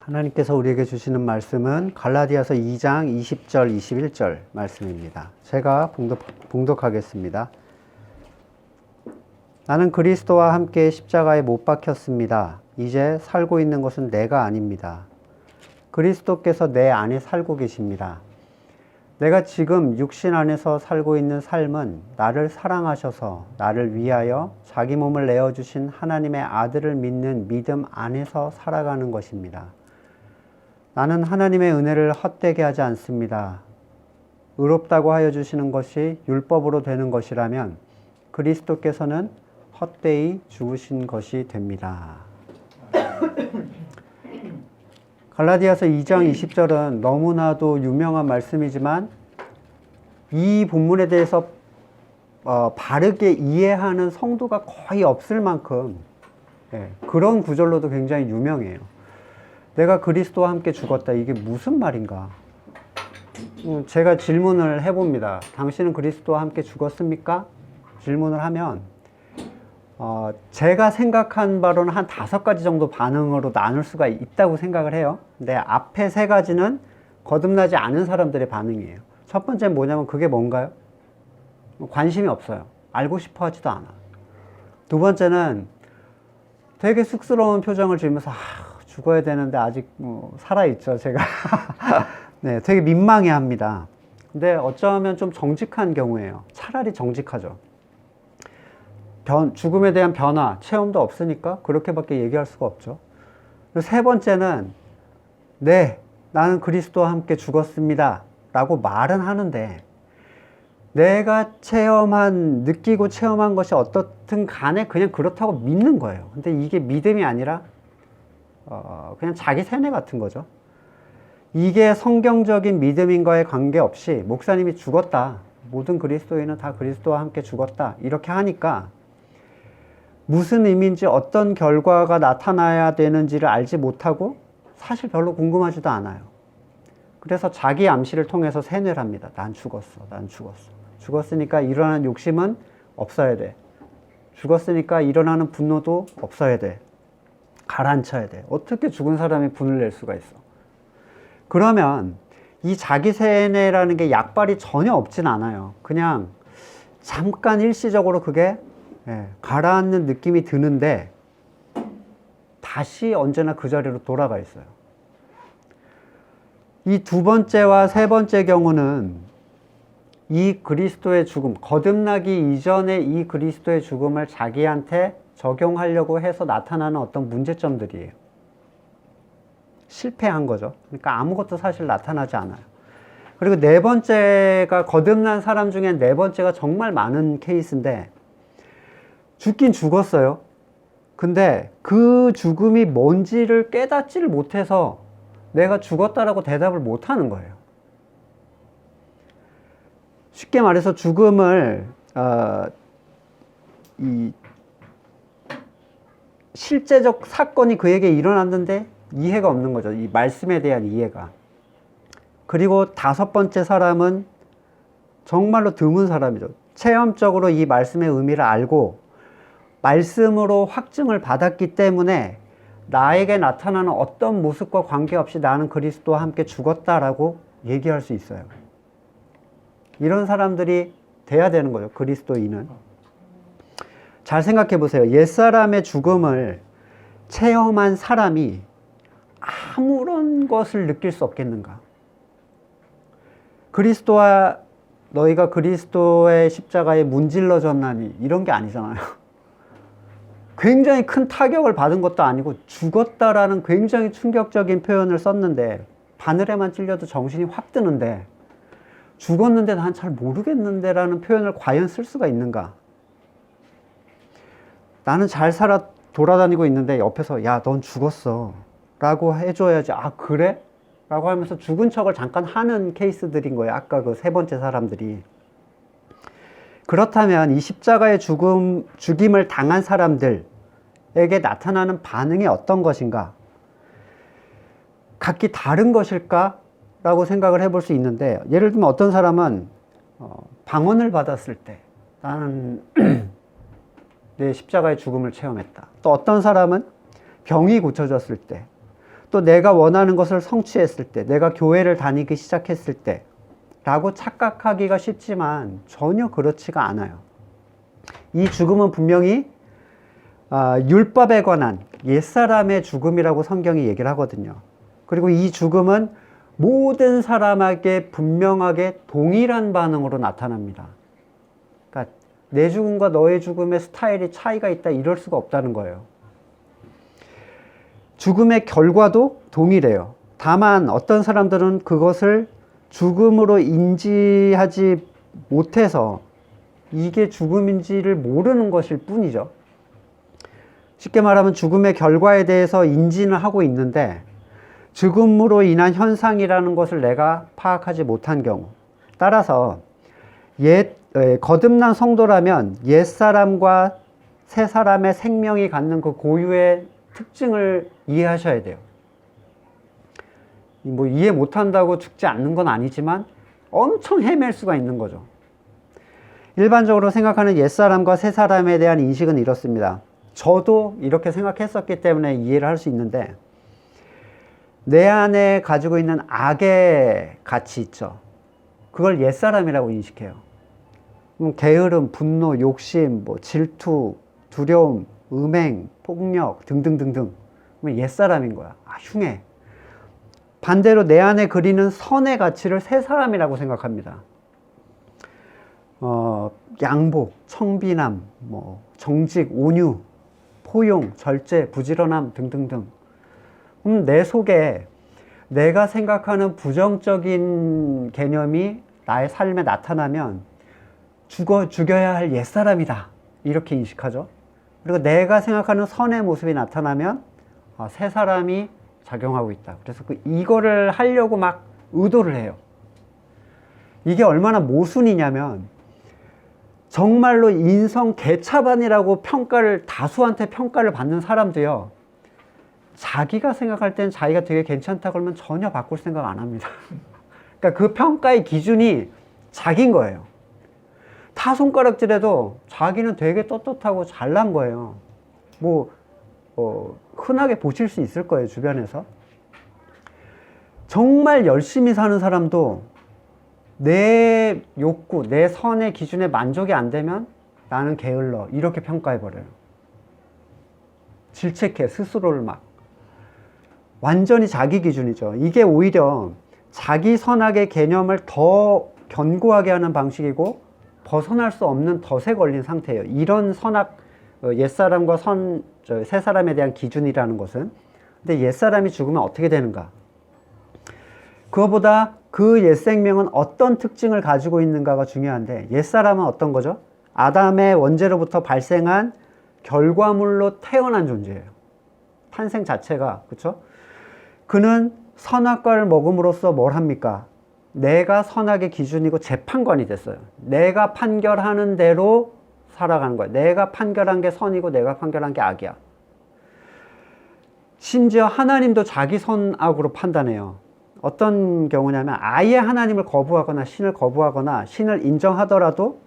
하나님께서 우리에게 주시는 말씀은 갈라디아서 2장 20절 21절 말씀입니다. 제가 봉독하겠습니다. 나는 그리스도와 함께 십자가에 못 박혔습니다. 이제 살고 있는 것은 내가 아닙니다. 그리스도께서 내 안에 살고 계십니다. 내가 지금 육신 안에서 살고 있는 삶은 나를 사랑하셔서 나를 위하여 자기 몸을 내어주신 하나님의 아들을 믿는 믿음 안에서 살아가는 것입니다. 나는 하나님의 은혜를 헛되게 하지 않습니다. 의롭다고 하여 주시는 것이 율법으로 되는 것이라면 그리스도께서는 헛되이 죽으신 것이 됩니다. 갈라디아서 2장 20절은 너무나도 유명한 말씀이지만 이 본문에 대해서 바르게 이해하는 성도가 거의 없을 만큼 그런 구절로도 굉장히 유명해요. 내가 그리스도와 함께 죽었다. 이게 무슨 말인가? 제가 질문을 해봅니다. 당신은 그리스도와 함께 죽었습니까? 질문을 하면 제가 생각한 바로는 한 5가지 정도 반응으로 나눌 수가 있다고 생각을 해요. 근데 앞에 3가지는 거듭나지 않은 사람들의 반응이에요. 첫 번째는 뭐냐면 그게 뭔가요? 관심이 없어요. 알고 싶어 하지도 않아. 두 번째는 되게 쑥스러운 표정을 지으면서 죽어야 되는데 아직 살아있죠, 제가. 네, 되게 민망해 합니다. 근데 어쩌면 좀 정직한 경우예요. 차라리 정직하죠. 죽음에 대한 변화, 체험도 없으니까 그렇게밖에 얘기할 수가 없죠. 그리고 3번째는 네, 나는 그리스도와 함께 죽었습니다 라고 말은 하는데 내가 느끼고 체험한 것이 어떻든 간에 그냥 그렇다고 믿는 거예요. 근데 이게 믿음이 아니라 그냥 자기 세뇌 같은 거죠. 이게 성경적인 믿음인과에 관계없이 목사님이 죽었다, 모든 그리스도인은 다 그리스도와 함께 죽었다 이렇게 하니까 무슨 의미인지 어떤 결과가 나타나야 되는지를 알지 못하고 사실 별로 궁금하지도 않아요. 그래서 자기 암시를 통해서 세뇌를 합니다. 난 죽었어. 난 죽었어. 죽었으니까 일어나는 욕심은 없어야 돼. 죽었으니까 일어나는 분노도 없어야 돼. 가라앉혀야 돼. 어떻게 죽은 사람이 분을 낼 수가 있어? 그러면 이 자기 세뇌라는 게 약발이 전혀 없진 않아요. 그냥 잠깐 일시적으로 그게 가라앉는 느낌이 드는데 다시 언제나 그 자리로 돌아가 있어요. 이 2번째와 3번째 경우는 이 그리스도의 죽음, 거듭나기 이전에 이 그리스도의 죽음을 자기한테 적용하려고 해서 나타나는 어떤 문제점들이에요. 실패한 거죠. 그러니까 아무것도 사실 나타나지 않아요. 그리고 4번째가 거듭난 사람 중에 4번째가 정말 많은 케이스인데 죽긴 죽었어요. 근데 그 죽음이 뭔지를 깨닫지를 못해서 내가 죽었다라고 대답을 못하는 거예요. 쉽게 말해서 죽음을 이 실제적 사건이 그에게 일어났는데 이해가 없는 거죠. 이 말씀에 대한 이해가. 그리고 5번째 사람은 정말로 드문 사람이죠. 체험적으로 이 말씀의 의미를 알고 말씀으로 확증을 받았기 때문에 나에게 나타나는 어떤 모습과 관계없이 나는 그리스도와 함께 죽었다라고 얘기할 수 있어요. 이런 사람들이 돼야 되는 거죠. 그리스도인은. 잘 생각해 보세요. 옛사람의 죽음을 체험한 사람이 아무런 것을 느낄 수 없겠는가? 너희가 그리스도의 십자가에 문질러졌나니 이런 게 아니잖아요. 굉장히 큰 타격을 받은 것도 아니고 죽었다라는 굉장히 충격적인 표현을 썼는데 바늘에만 찔려도 정신이 확 드는데 죽었는데 난 잘 모르겠는데 라는 표현을 과연 쓸 수가 있는가? 나는 잘 살아 돌아다니고 있는데 옆에서 야, 넌 죽었어 라고 해줘야지. 아, 그래? 라고 하면서 죽은 척을 잠깐 하는 케이스들인 거예요. 아까 그 3번째 사람들이. 그렇다면 이 십자가의 죽임을 당한 사람들에게 나타나는 반응이 어떤 것인가? 각기 다른 것일까? 라고 생각을 해볼 수 있는데, 예를 들면 어떤 사람은 방언을 받았을 때 나는 내 십자가의 죽음을 체험했다. 또 어떤 사람은 병이 고쳐졌을 때, 또 내가 원하는 것을 성취했을 때, 내가 교회를 다니기 시작했을 때 라고 착각하기가 쉽지만 전혀 그렇지가 않아요. 이 죽음은 분명히 율법에 관한 옛사람의 죽음이라고 성경이 얘기를 하거든요. 그리고 이 죽음은 모든 사람에게 분명하게 동일한 반응으로 나타납니다. 그러니까 내 죽음과 너의 죽음의 스타일이 차이가 있다 이럴 수가 없다는 거예요. 죽음의 결과도 동일해요. 다만 어떤 사람들은 그것을 죽음으로 인지하지 못해서 이게 죽음인지를 모르는 것일 뿐이죠. 쉽게 말하면 죽음의 결과에 대해서 인지는 하고 있는데 죽음으로 인한 현상이라는 것을 내가 파악하지 못한 경우, 따라서 거듭난 성도라면 옛사람과 새사람의 생명이 갖는 그 고유의 특징을 이해하셔야 돼요. 뭐 이해 못한다고 죽지 않는 건 아니지만 엄청 헤맬 수가 있는 거죠. 일반적으로 생각하는 옛사람과 새사람에 대한 인식은 이렇습니다. 저도 이렇게 생각했었기 때문에 이해를 할 수 있는데, 내 안에 가지고 있는 악의 가치 있죠. 그걸 옛사람이라고 인식해요. 게으름, 분노, 욕심, 질투, 두려움, 음행, 폭력 등등등등. 옛사람인 거야. 흉해. 반대로 내 안에 그리는 선의 가치를 새사람이라고 생각합니다. 양복, 청빈함, 정직, 온유, 포용, 절제, 부지런함 등등등. 내 속에 내가 생각하는 부정적인 개념이 나의 삶에 나타나면 죽여야 할 옛사람이다 이렇게 인식하죠. 그리고 내가 생각하는 선의 모습이 나타나면 새 사람이 작용하고 있다. 그래서 이거를 하려고 막 의도를 해요. 이게 얼마나 모순이냐면 정말로 인성 개차반이라고 다수한테 평가를 받는 사람도요, 자기가 생각할 땐 자기가 되게 괜찮다 그러면 전혀 바꿀 생각 안 합니다. 그러니까 그 평가의 기준이 자기인 거예요. 타 손가락질해도 자기는 되게 떳떳하고 잘난 거예요. 흔하게 보실 수 있을 거예요, 주변에서. 정말 열심히 사는 사람도 내 욕구, 내 선의 기준에 만족이 안 되면 나는 게을러 이렇게 평가해버려요. 질책해, 스스로를 막. 완전히 자기 기준이죠. 이게 오히려 자기 선악의 개념을 더 견고하게 하는 방식이고 벗어날 수 없는 덫에 걸린 상태예요. 이런 옛사람과 새사람에 대한 기준이라는 것은. 근데 옛사람이 죽으면 어떻게 되는가? 그거보다 그 옛생명은 어떤 특징을 가지고 있는가가 중요한데, 옛사람은 어떤 거죠? 아담의 원죄로부터 발생한 결과물로 태어난 존재예요. 탄생 자체가, 그렇죠? 그는 선악과를 먹음으로써 뭘 합니까? 내가 선악의 기준이고 재판관이 됐어요. 내가 판결하는 대로 살아가는 거야. 내가 판결한 게 선이고 내가 판결한 게 악이야. 심지어 하나님도 자기 선악으로 판단해요. 어떤 경우냐면 아예 하나님을 거부하거나 신을 거부하거나 신을 인정하더라도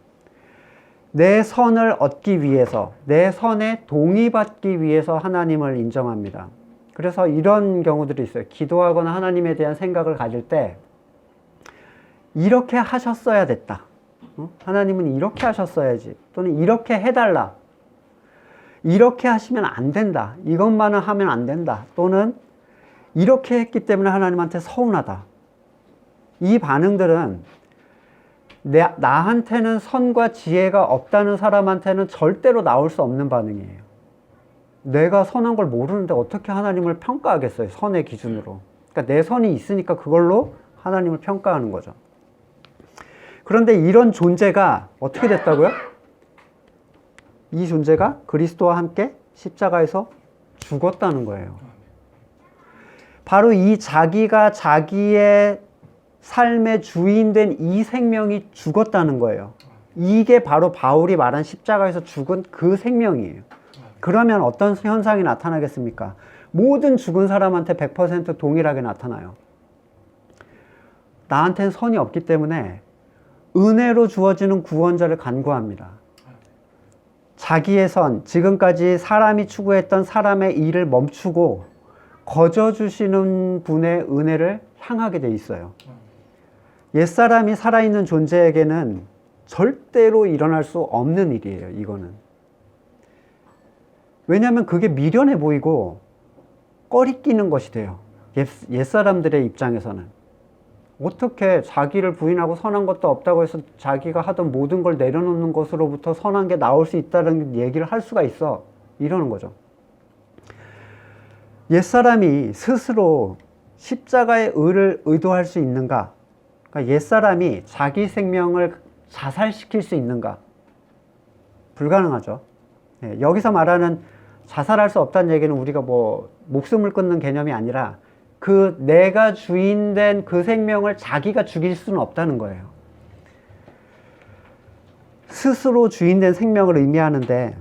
내 선을 얻기 위해서, 내 선에 동의받기 위해서 하나님을 인정합니다. 그래서 이런 경우들이 있어요. 기도하거나 하나님에 대한 생각을 가질 때 이렇게 하셨어야 됐다. 하나님은 이렇게 하셨어야지. 또는 이렇게 해달라. 이렇게 하시면 안 된다. 이것만은 하면 안 된다. 또는 이렇게 했기 때문에 하나님한테 서운하다. 이 반응들은 나한테는 선과 지혜가 없다는 사람한테는 절대로 나올 수 없는 반응이에요. 내가 선한 걸 모르는데 어떻게 하나님을 평가하겠어요, 선의 기준으로. 그러니까 내 선이 있으니까 그걸로 하나님을 평가하는 거죠. 그런데 이런 존재가 어떻게 됐다고요? 이 존재가 그리스도와 함께 십자가에서 죽었다는 거예요. 바로 이 자기가 자기의 삶의 주인된 이 생명이 죽었다는 거예요. 이게 바로 바울이 말한 십자가에서 죽은 그 생명이에요. 그러면 어떤 현상이 나타나겠습니까? 모든 죽은 사람한테 100% 동일하게 나타나요. 나한테는 선이 없기 때문에 은혜로 주어지는 구원자를 간구합니다. 자기의 선, 지금까지 사람이 추구했던 사람의 일을 멈추고 거저 주시는 분의 은혜를 향하게 돼 있어요. 옛사람이 살아있는 존재에게는 절대로 일어날 수 없는 일이에요, 이거는. 왜냐하면 그게 미련해 보이고 꺼리끼는 것이 돼요. 옛사람들의 입장에서는. 어떻게 자기를 부인하고 선한 것도 없다고 해서 자기가 하던 모든 걸 내려놓는 것으로부터 선한 게 나올 수 있다는 얘기를 할 수가 있어. 이러는 거죠. 옛사람이 스스로 십자가의 의를 의도할 수 있는가? 그러니까 옛사람이 자기 생명을 자살시킬 수 있는가? 불가능하죠. 여기서 말하는 자살할 수 없다는 얘기는 우리가 뭐 목숨을 끊는 개념이 아니라 그 내가 주인된 그 생명을 자기가 죽일 수는 없다는 거예요. 스스로 주인된 생명을 의미하는데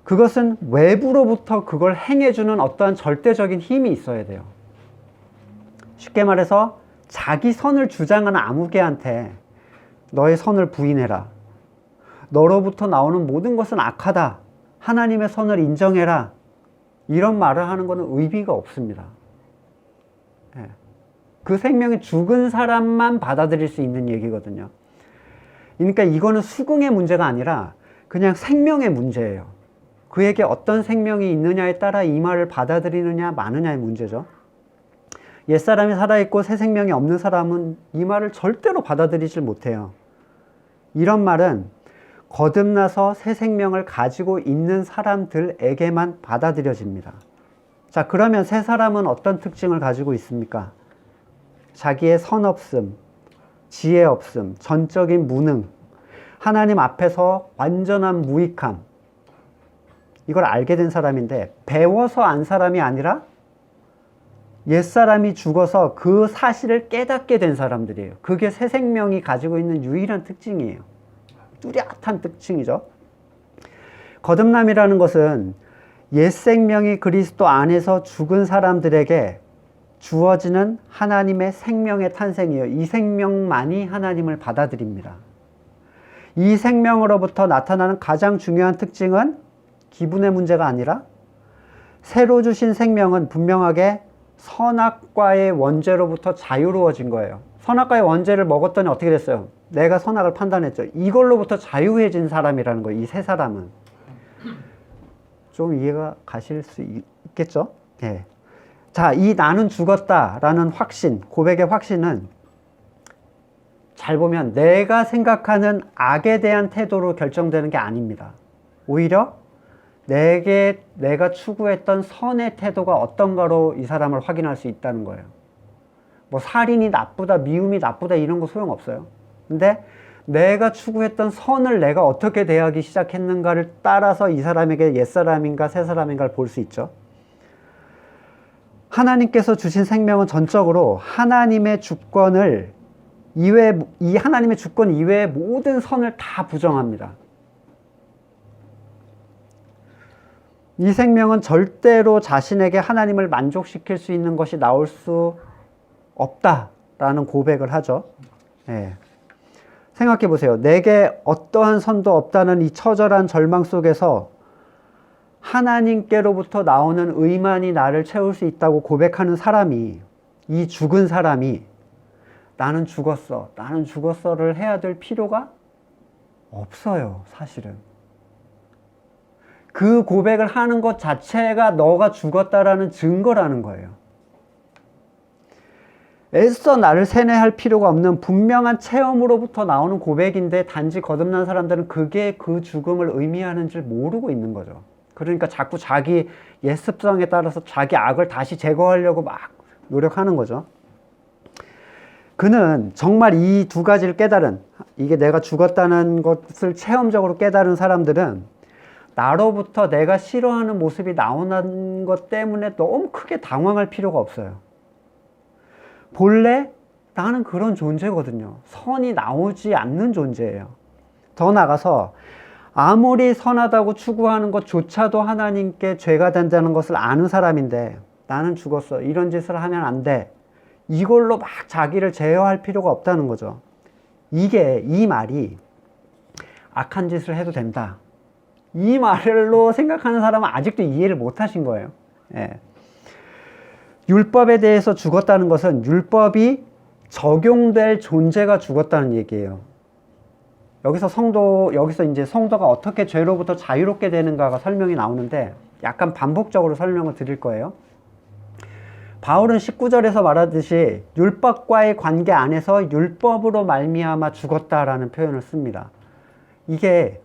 그것은 외부로부터 그걸 행해주는 어떠한 절대적인 힘이 있어야 돼요. 쉽게 말해서 자기 선을 주장하는 아무개한테 너의 선을 부인해라. 너로부터 나오는 모든 것은 악하다. 하나님의 선을 인정해라. 이런 말을 하는 것은 의미가 없습니다. 그 생명이 죽은 사람만 받아들일 수 있는 얘기거든요. 그러니까 이거는 수긍의 문제가 아니라 그냥 생명의 문제예요. 그에게 어떤 생명이 있느냐에 따라 이 말을 받아들이느냐 마느냐의 문제죠. 옛사람이 살아있고 새 생명이 없는 사람은 이 말을 절대로 받아들이질 못해요. 이런 말은 거듭나서 새 생명을 가지고 있는 사람들에게만 받아들여집니다. 자, 그러면 새 사람은 어떤 특징을 가지고 있습니까? 자기의 선 없음, 지혜 없음, 전적인 무능, 하나님 앞에서 완전한 무익함, 이걸 알게 된 사람인데 배워서 안 사람이 아니라 옛사람이 죽어서 그 사실을 깨닫게 된 사람들이에요. 그게 새 생명이 가지고 있는 유일한 특징이에요. 뚜렷한 특징이죠. 거듭남이라는 것은 옛 생명이 그리스도 안에서 죽은 사람들에게 주어지는 하나님의 생명의 탄생이에요. 이 생명만이 하나님을 받아들입니다. 이 생명으로부터 나타나는 가장 중요한 특징은 기분의 문제가 아니라 새로 주신 생명은 분명하게 선악과의 원죄로부터 자유로워진 거예요. 선악과의 원죄를 먹었더니 어떻게 됐어요? 내가 선악을 판단했죠. 이걸로부터 자유해진 사람이라는 거예요. 이 세 사람은. 좀 이해가 가실 수 있겠죠? 예. 자, 이 나는 죽었다라는 확신, 고백의 확신은 잘 보면 내가 생각하는 악에 대한 태도로 결정되는 게 아닙니다. 오히려 내가 추구했던 선의 태도가 어떤가로 이 사람을 확인할 수 있다는 거예요. 뭐 살인이 나쁘다, 미움이 나쁘다 이런 거 소용없어요. 근데 내가 추구했던 선을 내가 어떻게 대하기 시작했는가를 따라서 이 사람에게 옛사람인가 새사람인가를 볼 수 있죠. 하나님께서 주신 생명은 전적으로 하나님의 주권을 이 하나님의 주권 이외의 모든 선을 다 부정합니다. 이 생명은 절대로 자신에게 하나님을 만족시킬 수 있는 것이 나올 수 없다라는 고백을 하죠. 예. 생각해 보세요. 내게 어떠한 선도 없다는 이 처절한 절망 속에서 하나님께로부터 나오는 의만이 나를 채울 수 있다고 고백하는 사람이, 이 죽은 사람이 나는 죽었어를 해야 될 필요가 없어요, 사실은. 그 고백을 하는 것 자체가 너가 죽었다라는 증거라는 거예요. 애써 나를 세뇌할 필요가 없는 분명한 체험으로부터 나오는 고백인데 단지 거듭난 사람들은 그게 그 죽음을 의미하는 줄 모르고 있는 거죠. 그러니까 자꾸 자기 옛 습성에 따라서 자기 악을 다시 제거하려고 막 노력하는 거죠. 그는 정말 이 두 가지를 깨달은, 이게 내가 죽었다는 것을 체험적으로 깨달은 사람들은 나로부터 내가 싫어하는 모습이 나오는 것 때문에 너무 크게 당황할 필요가 없어요. 본래 나는 그런 존재거든요. 선이 나오지 않는 존재예요. 더 나아가서 아무리 선하다고 추구하는 것조차도 하나님께 죄가 된다는 것을 아는 사람인데 나는 죽었어. 이런 짓을 하면 안 돼. 이걸로 막 자기를 제어할 필요가 없다는 거죠. 이 말이 악한 짓을 해도 된다. 이 말로 생각하는 사람은 아직도 이해를 못 하신 거예요. 예. 율법에 대해서 죽었다는 것은 율법이 적용될 존재가 죽었다는 얘기예요. 여기서 이제 성도가 어떻게 죄로부터 자유롭게 되는가가 설명이 나오는데 약간 반복적으로 설명을 드릴 거예요. 바울은 19절에서 말하듯이 율법과의 관계 안에서 율법으로 말미암아 죽었다라는 표현을 씁니다. 이게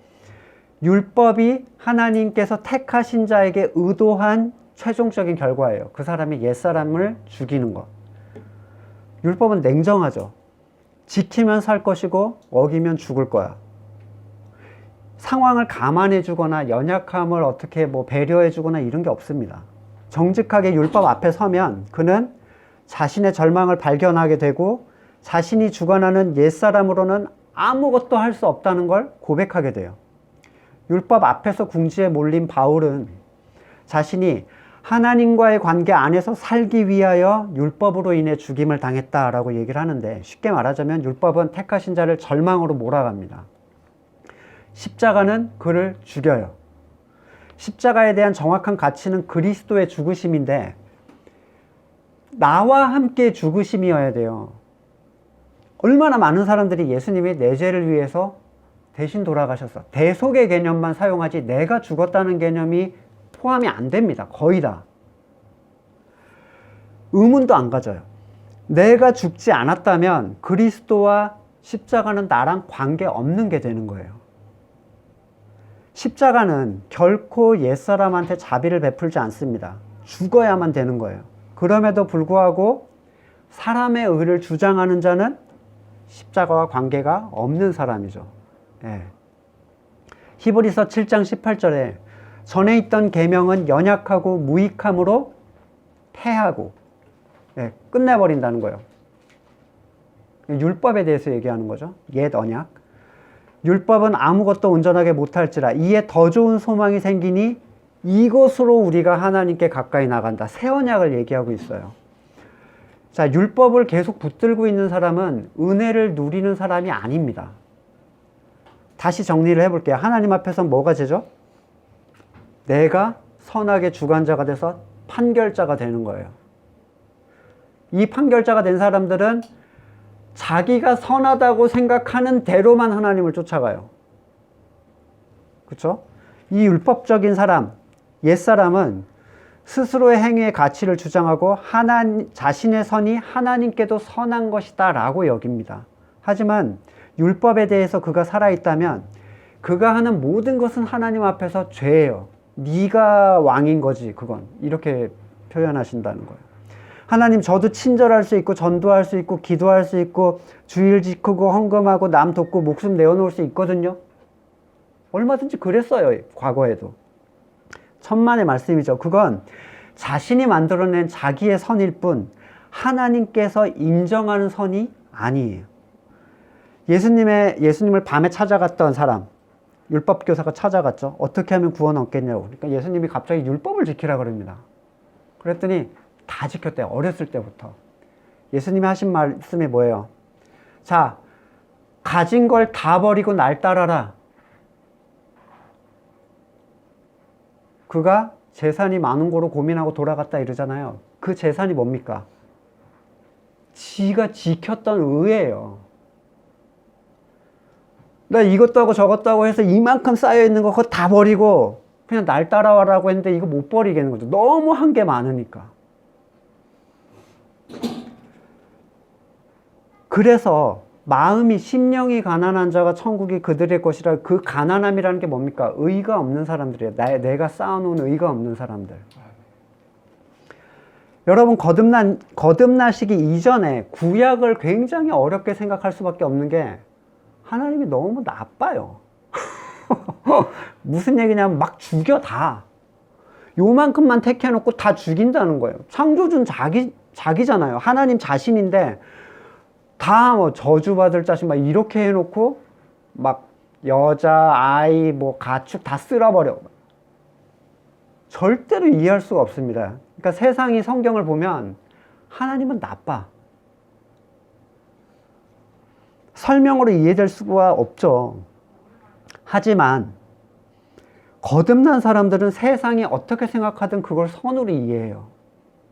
율법이 하나님께서 택하신 자에게 의도한 최종적인 결과예요. 그 사람이 옛사람을 죽이는 것. 율법은 냉정하죠. 지키면 살 것이고 어기면 죽을 거야. 상황을 감안해 주거나 연약함을 어떻게 배려해 주거나 이런 게 없습니다. 정직하게 율법 앞에 서면 그는 자신의 절망을 발견하게 되고 자신이 주관하는 옛사람으로는 아무것도 할 수 없다는 걸 고백하게 돼요. 율법 앞에서 궁지에 몰린 바울은 자신이 하나님과의 관계 안에서 살기 위하여 율법으로 인해 죽임을 당했다라고 얘기를 하는데, 쉽게 말하자면 율법은 택하신 자를 절망으로 몰아갑니다. 십자가는 그를 죽여요. 십자가에 대한 정확한 가치는 그리스도의 죽으심인데 나와 함께 죽으심이어야 돼요. 얼마나 많은 사람들이 예수님이 내 죄를 위해서 대신 돌아가셨어. 대속의 개념만 사용하지 내가 죽었다는 개념이 포함이 안 됩니다. 거의 다. 의문도 안 가져요. 내가 죽지 않았다면 그리스도와 십자가는 나랑 관계없는 게 되는 거예요. 십자가는 결코 옛사람한테 자비를 베풀지 않습니다. 죽어야만 되는 거예요. 그럼에도 불구하고 사람의 의를 주장하는 자는 십자가와 관계가 없는 사람이죠. 예. 히브리서 7장 18절에 전에 있던 계명은 연약하고 무익함으로 패하고, 예, 끝내버린다는 거예요. 율법에 대해서 얘기하는 거죠. 옛 언약. 율법은 아무것도 온전하게 못할지라 이에 더 좋은 소망이 생기니 이것으로 우리가 하나님께 가까이 나간다. 새 언약을 얘기하고 있어요. 자, 율법을 계속 붙들고 있는 사람은 은혜를 누리는 사람이 아닙니다. 다시 정리를 해볼게요. 하나님 앞에서 뭐가 죄죠? 내가 선악의 주관자가 돼서 판결자가 되는 거예요. 이 판결자가 된 사람들은 자기가 선하다고 생각하는 대로만 하나님을 쫓아가요. 그렇죠? 이 율법적인 사람, 옛사람은 스스로의 행위의 가치를 주장하고 자신의 선이 하나님께도 선한 것이다 라고 여깁니다. 하지만 율법에 대해서 그가 살아있다면 그가 하는 모든 것은 하나님 앞에서 죄예요. 네가 왕인 거지 그건. 이렇게 표현하신다는 거예요. 하나님, 저도 친절할 수 있고 전도할 수 있고 기도할 수 있고 주일 지키고 헌금하고 남 돕고 목숨 내어놓을 수 있거든요. 얼마든지 그랬어요. 과거에도. 천만의 말씀이죠. 그건 자신이 만들어낸 자기의 선일 뿐 하나님께서 인정하는 선이 아니에요. 예수님을 밤에 찾아갔던 사람, 율법 교사가 찾아갔죠. 어떻게 하면 구원 얻겠냐고. 그러니까 예수님이 갑자기 율법을 지키라 그럽니다. 그랬더니 다 지켰대요. 어렸을 때부터. 예수님이 하신 말씀이 뭐예요? 자, 가진 걸 다 버리고 날 따라라. 그가 재산이 많은 거로 고민하고 돌아갔다 이러잖아요. 그 재산이 뭡니까? 지가 지켰던 의예요. 나 이것도 하고 저것도 하고 해서 이만큼 쌓여있는 거 그거 다 버리고 그냥 날 따라와라고 했는데 이거 못 버리겠는 거죠. 너무 한 게 많으니까. 그래서 마음이 심령이 가난한 자가 천국이 그들의 것이라. 그 가난함이라는 게 뭡니까? 의가 없는 사람들이에요. 내가 쌓아놓은 의가 없는 사람들. 여러분, 거듭나시기 이전에 구약을 굉장히 어렵게 생각할 수밖에 없는 게 하나님이 너무 나빠요. 무슨 얘기냐면 막 죽여 다. 요만큼만 택해놓고 다 죽인다는 거예요. 창조주는 자기잖아요. 하나님 자신인데 다 저주받을 자식 막 이렇게 해놓고 막 여자, 아이, 가축 다 쓸어버려. 절대로 이해할 수가 없습니다. 그러니까 세상이 성경을 보면 하나님은 나빠. 설명으로 이해될 수가 없죠. 하지만 거듭난 사람들은 세상이 어떻게 생각하든 그걸 선으로 이해해요.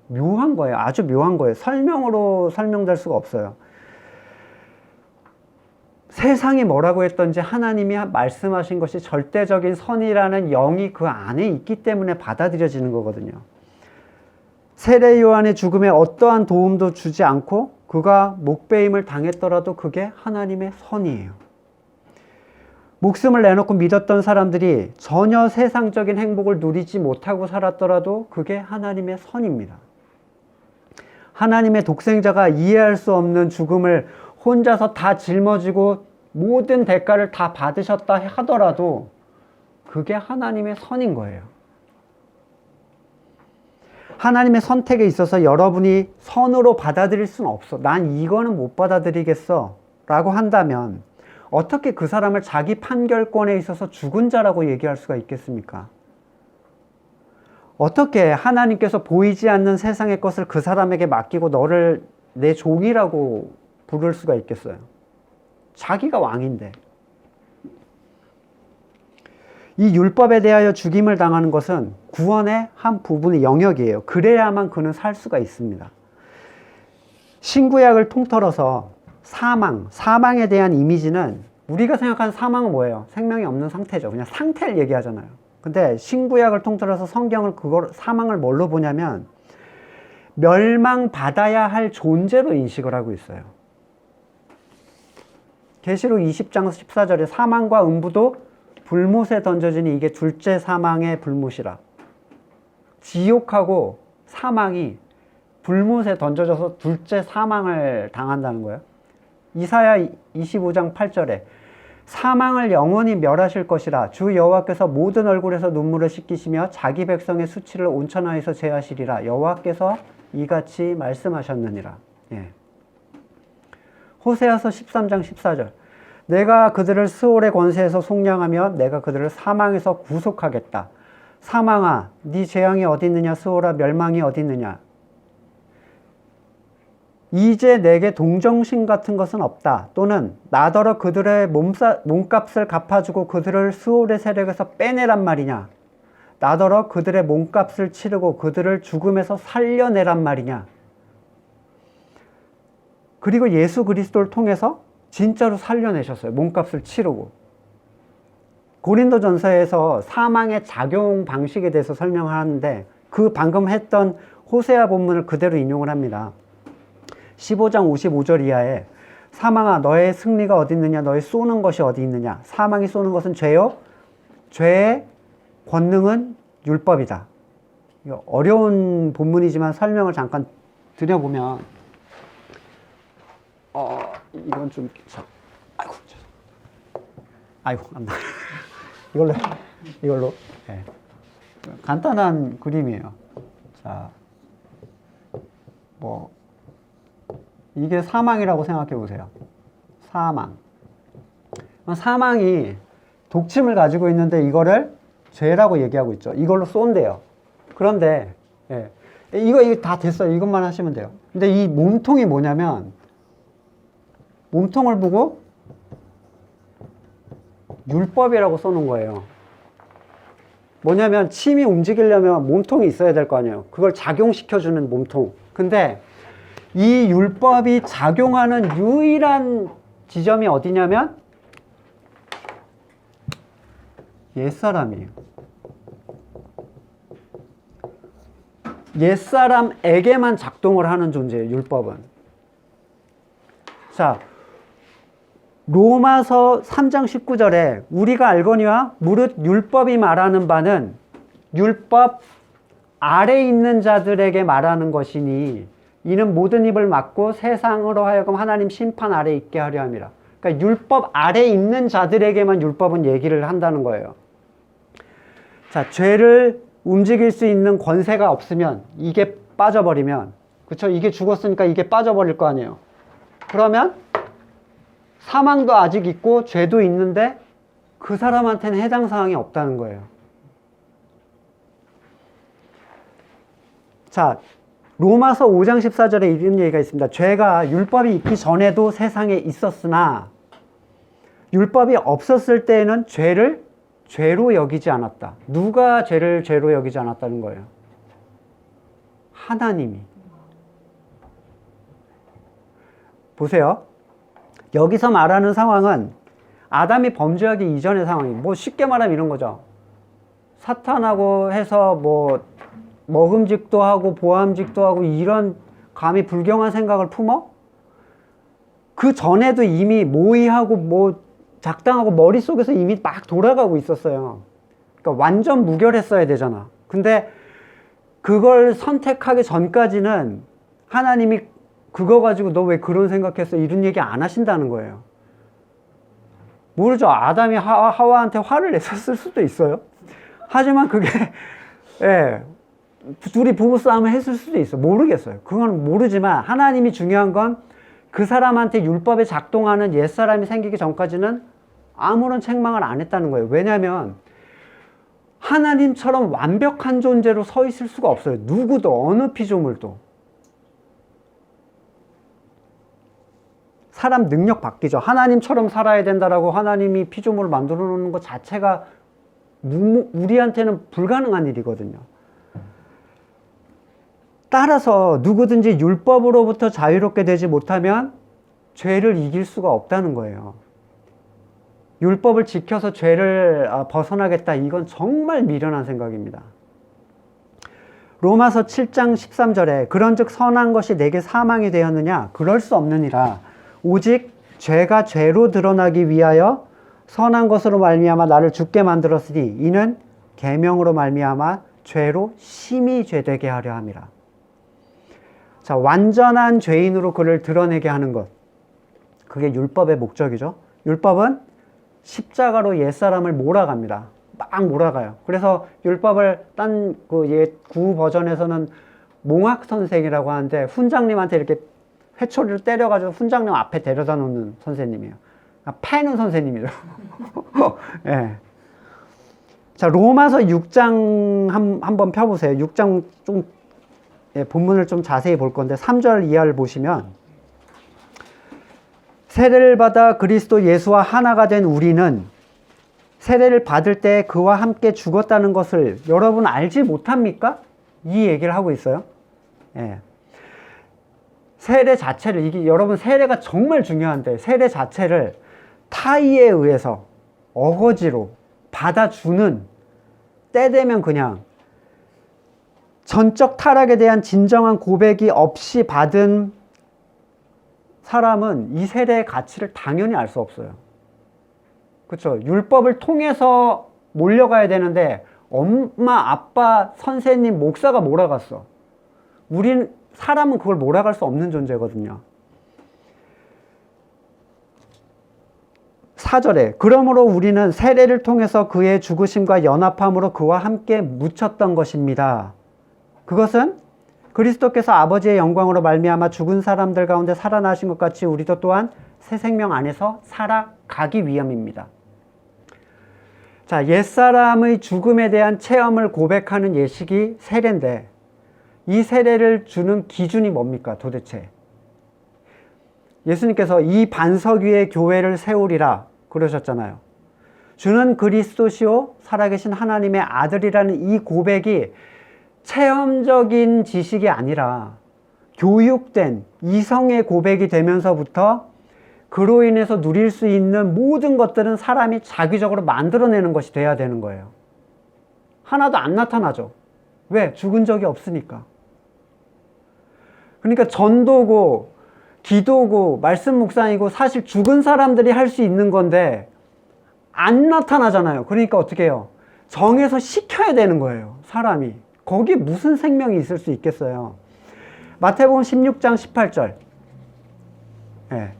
묘한 거예요. 아주 묘한 거예요. 설명으로 설명될 수가 없어요. 세상이 뭐라고 했던지 하나님이 말씀하신 것이 절대적인 선이라는 영이 그 안에 있기 때문에 받아들여지는 거거든요. 세례 요한의 죽음에 어떠한 도움도 주지 않고 그가 목배임을 당했더라도 그게 하나님의 선이에요. 목숨을 내놓고 믿었던 사람들이 전혀 세상적인 행복을 누리지 못하고 살았더라도 그게 하나님의 선입니다. 하나님의 독생자가 이해할 수 없는 죽음을 혼자서 다 짊어지고 모든 대가를 다 받으셨다 하더라도 그게 하나님의 선인 거예요. 하나님의 선택에 있어서 여러분이 선으로 받아들일 수는 없어. 난 이거는 못 받아들이겠어 라고 한다면 어떻게 그 사람을 자기 판결권에 있어서 죽은 자라고 얘기할 수가 있겠습니까? 어떻게 하나님께서 보이지 않는 세상의 것을 그 사람에게 맡기고 너를 내 종이라고 부를 수가 있겠어요? 자기가 왕인데. 이 율법에 대하여 죽임을 당하는 것은 구원의 한 부분의 영역이에요. 그래야만 그는 살 수가 있습니다. 신구약을 통틀어서 사망에 대한 이미지는 우리가 생각하는 사망은 뭐예요? 생명이 없는 상태죠. 그냥 상태를 얘기하잖아요. 근데 신구약을 통틀어서 성경을 사망을 뭘로 보냐면 멸망받아야 할 존재로 인식을 하고 있어요. 계시록 20장 14절에 사망과 음부도 불못에 던져지니 이게 둘째 사망의 불못이라. 지옥하고 사망이 불못에 던져져서 둘째 사망을 당한다는 거예요. 이사야 25장 8절에 사망을 영원히 멸하실 것이라. 주 여호와께서 모든 얼굴에서 눈물을 씻기시며 자기 백성의 수치를 온천하에서 제하시리라. 여호와께서 이같이 말씀하셨느니라. 예. 호세아서 13장 14절 내가 그들을 스올의 권세에서 속량하며 내가 그들을 사망에서 구속하겠다. 사망아 네 재앙이 어디 있느냐. 스올아 멸망이 어디 있느냐. 이제 내게 동정심 같은 것은 없다. 또는 나더러 그들의 몸값을 갚아주고 그들을 스올의 세력에서 빼내란 말이냐. 나더러 그들의 몸값을 치르고 그들을 죽음에서 살려내란 말이냐. 그리고 예수 그리스도를 통해서 진짜로 살려내셨어요. 몸값을 치르고. 고린도전서에서 사망의 작용 방식에 대해서 설명을 하는데 그 방금 했던 호세아 본문을 그대로 인용을 합니다. 15장 55절 이하에 사망아 너의 승리가 어디 있느냐. 너의 쏘는 것이 어디 있느냐. 사망이 쏘는 것은 죄요. 죄의 권능은 율법이다. 어려운 본문이지만 설명을 잠깐 드려보면 이건 좀 아이고 안 나. 이걸로 네. 간단한 그림이에요. 자, 뭐 이게 사망이라고 생각해 보세요. 사망이 독침을 가지고 있는데 이거를 죄라고 얘기하고 있죠. 이걸로 쏜대요. 그런데 예, 이거 다 됐어요. 이것만 하시면 돼요. 근데 이 몸통이 뭐냐면 몸통을 보고 율법이라고 써놓은 거예요. 뭐냐면 침이 움직이려면 몸통이 있어야 될 거 아니에요. 그걸 작용시켜주는 몸통. 근데 이 율법이 작용하는 유일한 지점이 어디냐면 옛사람이에요. 옛사람에게만 작동을 하는 존재예요. 율법은. 자, 로마서 3장 19절에 우리가 알거니와 무릇 율법이 말하는 바는 율법 아래 있는 자들에게 말하는 것이니 이는 모든 입을 막고 세상으로 하여금 하나님 심판 아래 있게 하려 함이라. 그러니까 율법 아래 있는 자들에게만 율법은 얘기를 한다는 거예요. 자, 죄를 움직일 수 있는 권세가 없으면 이게 빠져버리면, 그쵸? 이게 죽었으니까 이게 빠져버릴 거 아니에요. 그러면 사망도 아직 있고 죄도 있는데 그 사람한테는 해당 사항이 없다는 거예요. 자, 로마서 5장 14절에 이런 얘기가 있습니다. 죄가 율법이 있기 전에도 세상에 있었으나 율법이 없었을 때에는 죄를 죄로 여기지 않았다. 누가 죄를 죄로 여기지 않았다는 거예요? 하나님이. 보세요. 여기서 말하는 상황은 아담이 범죄하기 이전의 상황이에요. 뭐 쉽게 말하면 이런 거죠. 사탄하고 해서 뭐 먹음직도 하고 보암직도 하고 이런 감히 불경한 생각을 품어? 그 전에도 이미 모의하고 뭐 작당하고 머릿속에서 이미 막 돌아가고 있었어요. 그러니까 완전 무결했어야 되잖아. 근데 그걸 선택하기 전까지는 하나님이 그거 가지고 너 왜 그런 생각했어? 이런 얘기 안 하신다는 거예요. 모르죠. 아담이 하와한테 화를 냈었을 수도 있어요. 하지만 그게 예, 둘이 부부싸움을 했을 수도 있어. 모르겠어요. 그건 모르지만 하나님이 중요한 건 그 사람한테 율법에 작동하는 옛사람이 생기기 전까지는 아무런 책망을 안 했다는 거예요. 왜냐하면 하나님처럼 완벽한 존재로 서 있을 수가 없어요. 누구도, 어느 피조물도. 사람 능력 바뀌죠. 하나님처럼 살아야 된다라고 하나님이 피조물을 만들어 놓는 것 자체가 우리한테는 불가능한 일이거든요. 따라서 누구든지 율법으로부터 자유롭게 되지 못하면 죄를 이길 수가 없다는 거예요. 율법을 지켜서 죄를 벗어나겠다. 이건 정말 미련한 생각입니다. 로마서 7장 13절에 그런즉 선한 것이 내게 사망이 되었느냐? 그럴 수 없느니라. 오직 죄가 죄로 드러나기 위하여 선한 것으로 말미암아 나를 죽게 만들었으니 이는 계명으로 말미암아 죄로 심히 죄되게 하려 함이라. 자, 완전한 죄인으로 그를 드러내게 하는 것. 그게 율법의 목적이죠. 율법은 십자가로 옛사람을 몰아갑니다. 막 몰아가요. 그래서 율법을 딴 그 옛 구 버전에서는 몽학선생이라고 하는데 훈장님한테 이렇게 회초리를 때려가지고 훈장님 앞에 데려다 놓는 선생님이에요. 패는 선생님이죠. 예. 자, 로마서 6장 한번 펴보세요. 6장 좀 본문을 좀 자세히 볼 건데 3절 이하를 보시면 세례를 받아 그리스도 예수와 하나가 된 우리는 세례를 받을 때 그와 함께 죽었다는 것을 여러분 알지 못합니까? 이 얘기를 하고 있어요. 예. 세례 자체를, 이게 여러분 세례가 정말 중요한데 세례 자체를 타의에 의해서 어거지로 받아주는 때 되면 그냥 전적 타락에 대한 진정한 고백이 없이 받은 사람은 이 세례의 가치를 당연히 알 수 없어요. 그렇죠? 율법을 통해서 몰려가야 되는데 엄마, 아빠, 선생님, 목사가 몰아갔어. 사람은 그걸 몰아갈 수 없는 존재거든요. 4절에 그러므로 우리는 세례를 통해서 그의 죽으심과 연합함으로 그와 함께 묻혔던 것입니다. 그것은 그리스도께서 아버지의 영광으로 말미암아 죽은 사람들 가운데 살아나신 것 같이 우리도 또한 새 생명 안에서 살아가기 위함입니다. 자, 옛사람의 죽음에 대한 체험을 고백하는 예식이 세례인데 이 세례를 주는 기준이 뭡니까 도대체? 예수님께서 이 반석 위에 교회를 세우리라 그러셨잖아요. 주는 그리스도시요 살아계신 하나님의 아들이라는 이 고백이 체험적인 지식이 아니라 교육된 이성의 고백이 되면서부터 그로 인해서 누릴 수 있는 모든 것들은 사람이 자기적으로 만들어내는 것이 돼야 되는 거예요. 하나도 안 나타나죠. 왜? 죽은 적이 없으니까. 그러니까 전도고 기도고 말씀 묵상이고 사실 죽은 사람들이 할 수 있는 건데 안 나타나잖아요. 그러니까 어떻게 해요? 정해서 시켜야 되는 거예요. 사람이. 거기에 무슨 생명이 있을 수 있겠어요. 마태복음 16장 18절. 예.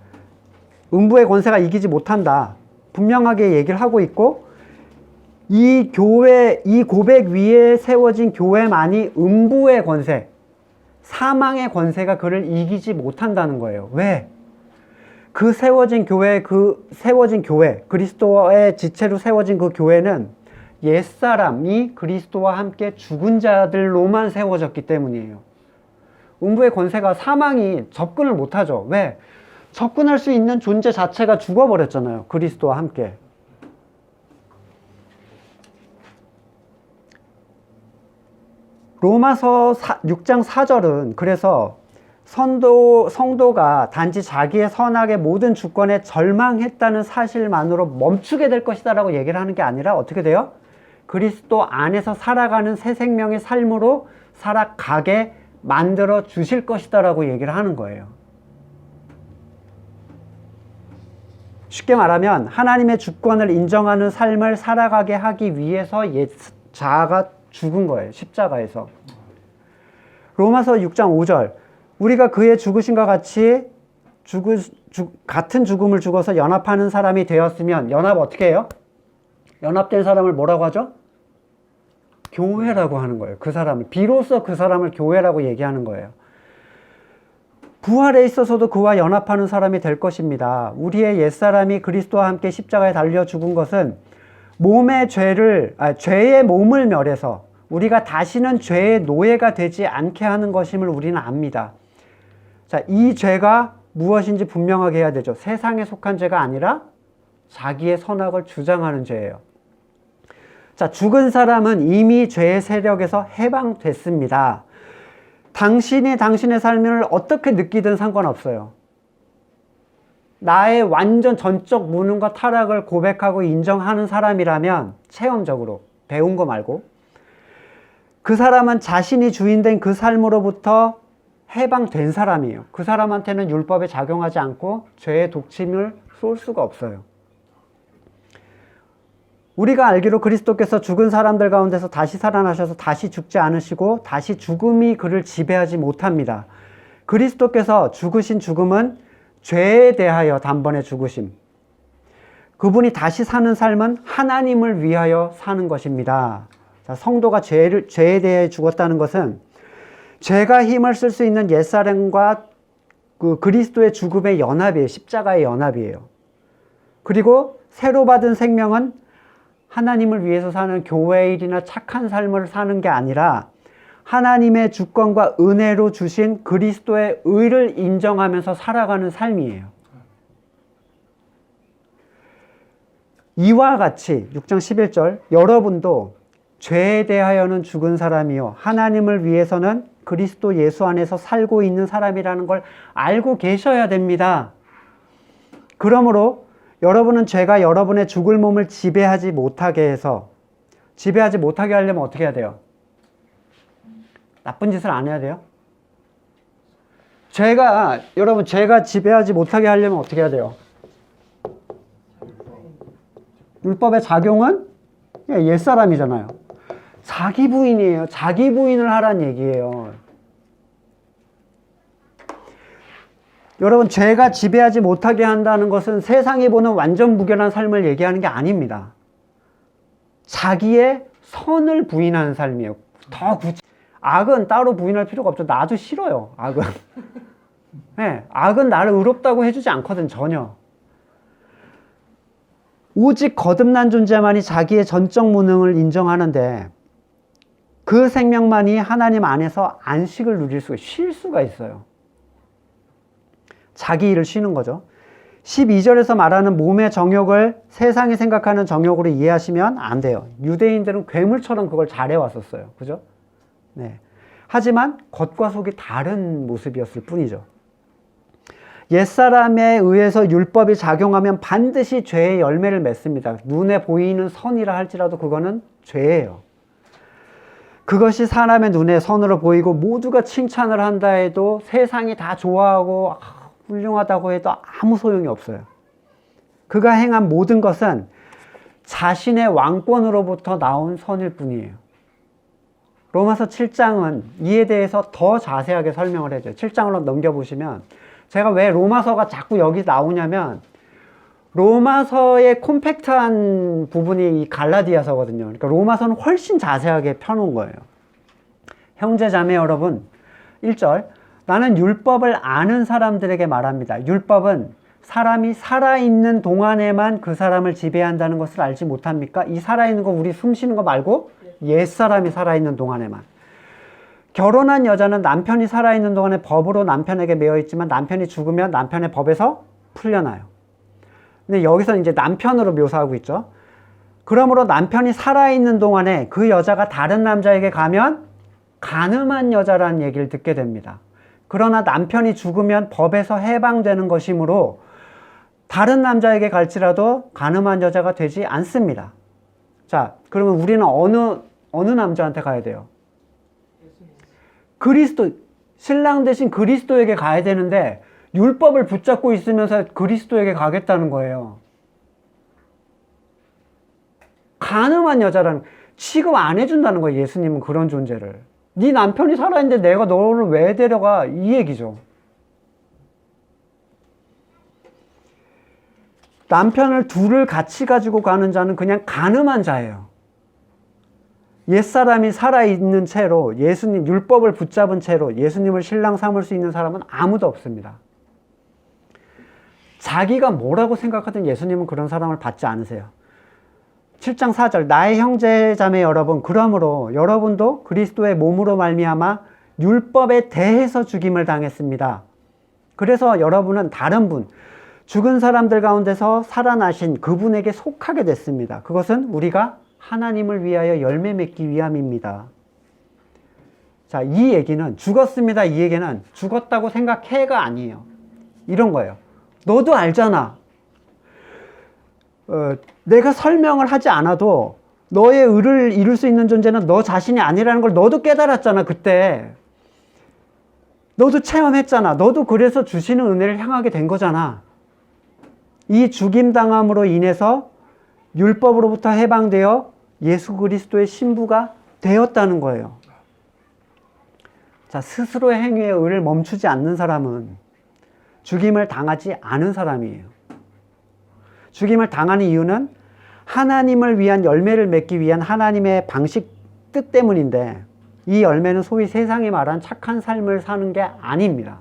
음부의 권세가 이기지 못한다. 분명하게 얘기를 하고 있고 이 고백 위에 세워진 교회만이 음부의 권세, 사망의 권세가 그를 이기지 못한다는 거예요. 왜? 그 세워진 교회, 그리스도의 지체로 세워진 그 교회는 옛사람이 그리스도와 함께 죽은 자들로만 세워졌기 때문이에요. 음부의 권세가 사망이 접근을 못하죠. 왜? 접근할 수 있는 존재 자체가 죽어버렸잖아요. 그리스도와 함께. 로마서 6장 4절은 그래서 성도가 단지 자기의 선악의 모든 주권에 절망했다는 사실만으로 멈추게 될 것이다 라고 얘기를 하는 게 아니라 어떻게 돼요? 그리스도 안에서 살아가는 새 생명의 삶으로 살아가게 만들어 주실 것이다 라고 얘기를 하는 거예요. 쉽게 말하면 하나님의 주권을 인정하는 삶을 살아가게 하기 위해서 자아가 죽은 거예요. 십자가에서. 로마서 6장 5절 우리가 그의 죽으심과 같이 같은 죽음을 죽어서 연합하는 사람이 되었으면 연합 어떻게 해요? 연합된 사람을 뭐라고 하죠? 교회라고 하는 거예요. 그 사람을 비로소 그 사람을 교회라고 얘기하는 거예요. 부활에 있어서도 그와 연합하는 사람이 될 것입니다. 우리의 옛사람이 그리스도와 함께 십자가에 달려 죽은 것은 죄의 몸을 멸해서 우리가 다시는 죄의 노예가 되지 않게 하는 것임을 우리는 압니다. 자, 이 죄가 무엇인지 분명하게 해야 되죠. 세상에 속한 죄가 아니라 자기의 선악을 주장하는 죄예요. 자, 죽은 사람은 이미 죄의 세력에서 해방됐습니다. 당신이 당신의 삶을 어떻게 느끼든 상관없어요. 나의 완전 전적 무능과 타락을 고백하고 인정하는 사람이라면 체험적으로 배운 거 말고 그 사람은 자신이 주인된 그 삶으로부터 해방된 사람이에요. 그 사람한테는 율법에 작용하지 않고 죄의 독침을 쏠 수가 없어요. 우리가 알기로 그리스도께서 죽은 사람들 가운데서 다시 살아나셔서 다시 죽지 않으시고 다시 죽음이 그를 지배하지 못합니다. 그리스도께서 죽으신 죽음은 죄에 대하여 단번에 죽으심. 그분이 다시 사는 삶은 하나님을 위하여 사는 것입니다. 자, 성도가 죄에 대해 죽었다는 것은 죄가 힘을 쓸 수 있는 옛사람과 그 그리스도의 죽음의 연합이에요. 십자가의 연합이에요. 그리고 새로 받은 생명은 하나님을 위해서 사는 교회의 일이나 착한 삶을 사는 게 아니라 하나님의 주권과 은혜로 주신 그리스도의 의를 인정하면서 살아가는 삶이에요. 이와 같이 6장 11절 여러분도 죄에 대하여는 죽은 사람이요 하나님을 위해서는 그리스도 예수 안에서 살고 있는 사람이라는 걸 알고 계셔야 됩니다. 그러므로 여러분은 죄가 여러분의 죽을 몸을 지배하지 못하게 하려면 어떻게 해야 돼요? 나쁜 짓을 안 해야 돼요? 여러분 죄가 지배하지 못하게 하려면 어떻게 해야 돼요? 율법의 작용은 옛사람이잖아요. 자기 부인이에요. 자기 부인을 하란 얘기예요. 여러분 죄가 지배하지 못하게 한다는 것은 세상이 보는 완전 무결한 삶을 얘기하는 게 아닙니다. 자기의 선을 부인하는 삶이에요. 악은 따로 부인할 필요가 없죠. 나도 싫어요. 악은. 네, 악은 나를 의롭다고 해주지 않거든 전혀. 오직 거듭난 존재만이 자기의 전적 무능을 인정하는데 그 생명만이 하나님 안에서 안식을 누릴 쉴 수가 있어요. 자기 일을 쉬는 거죠. 12절에서 말하는 몸의 정욕을 세상이 생각하는 정욕으로 이해하시면 안 돼요. 유대인들은 괴물처럼 그걸 잘해왔었어요. 그죠? 네. 하지만 겉과 속이 다른 모습이었을 뿐이죠. 옛사람에 의해서 율법이 작용하면 반드시 죄의 열매를 맺습니다. 눈에 보이는 선이라 할지라도 그거는 죄예요. 그것이 사람의 눈에 선으로 보이고 모두가 칭찬을 한다 해도 세상이 다 좋아하고 훌륭하다고 해도 아무 소용이 없어요. 그가 행한 모든 것은 자신의 왕권으로부터 나온 선일 뿐이에요. 로마서 7장은 이에 대해서 더 자세하게 설명을 해줘요. 7장으로 넘겨보시면 제가 왜 로마서가 자꾸 여기 나오냐면 로마서의 콤팩트한 부분이 이 갈라디아서거든요. 그러니까 로마서는 훨씬 자세하게 펴놓은 거예요. 형제 자매 여러분, 1절 나는 율법을 아는 사람들에게 말합니다. 율법은 사람이 살아있는 동안에만 그 사람을 지배한다는 것을 알지 못합니까? 이 살아있는 거 우리 숨 쉬는 거 말고 옛사람이 살아있는 동안에만. 결혼한 여자는 남편이 살아있는 동안에 법으로 남편에게 매여 있지만 남편이 죽으면 남편의 법에서 풀려나요. 근데 여기서 이제 남편으로 묘사하고 있죠. 그러므로 남편이 살아있는 동안에 그 여자가 다른 남자에게 가면 간음한 여자라는 얘기를 듣게 됩니다. 그러나 남편이 죽으면 법에서 해방되는 것이므로 다른 남자에게 갈지라도 간음한 여자가 되지 않습니다. 자, 그러면 우리는 어느 남자한테 가야 돼요? 그리스도, 신랑 대신 그리스도에게 가야 되는데 율법을 붙잡고 있으면서 그리스도에게 가겠다는 거예요. 간음한 여자라는, 취급 안 해준다는 거예요. 예수님은 그런 존재를. 네 남편이 살아있는데 내가 너를 왜 데려가? 이 얘기죠. 남편을 둘을 같이 가지고 가는 자는 그냥 간음한 자예요. 옛사람이 살아있는 채로 예수님 율법을 붙잡은 채로 예수님을 신랑 삼을 수 있는 사람은 아무도 없습니다. 자기가 뭐라고 생각하든 예수님은 그런 사람을 받지 않으세요. 7장 4절 나의 형제 자매 여러분 그러므로 여러분도 그리스도의 몸으로 말미암아 율법에 대해서 죽임을 당했습니다. 그래서 여러분은 다른 분 죽은 사람들 가운데서 살아나신 그분에게 속하게 됐습니다. 그것은 우리가 하나님을 위하여 열매 맺기 위함입니다. 자, 이 얘기는 죽었습니다. 이 얘기는 죽었다고 생각해가 아니에요. 이런 거예요. 너도 알잖아. 내가 설명을 하지 않아도 너의 의를 이룰 수 있는 존재는 너 자신이 아니라는 걸 너도 깨달았잖아. 그때 너도 체험했잖아. 너도 그래서 주시는 은혜를 향하게 된 거잖아. 이 죽임당함으로 인해서 율법으로부터 해방되어 예수 그리스도의 신부가 되었다는 거예요. 자, 스스로의 행위에 의를 멈추지 않는 사람은 죽임을 당하지 않은 사람이에요. 죽임을 당하는 이유는 하나님을 위한 열매를 맺기 위한 하나님의 방식, 뜻 때문인데 이 열매는 소위 세상이 말한 착한 삶을 사는 게 아닙니다.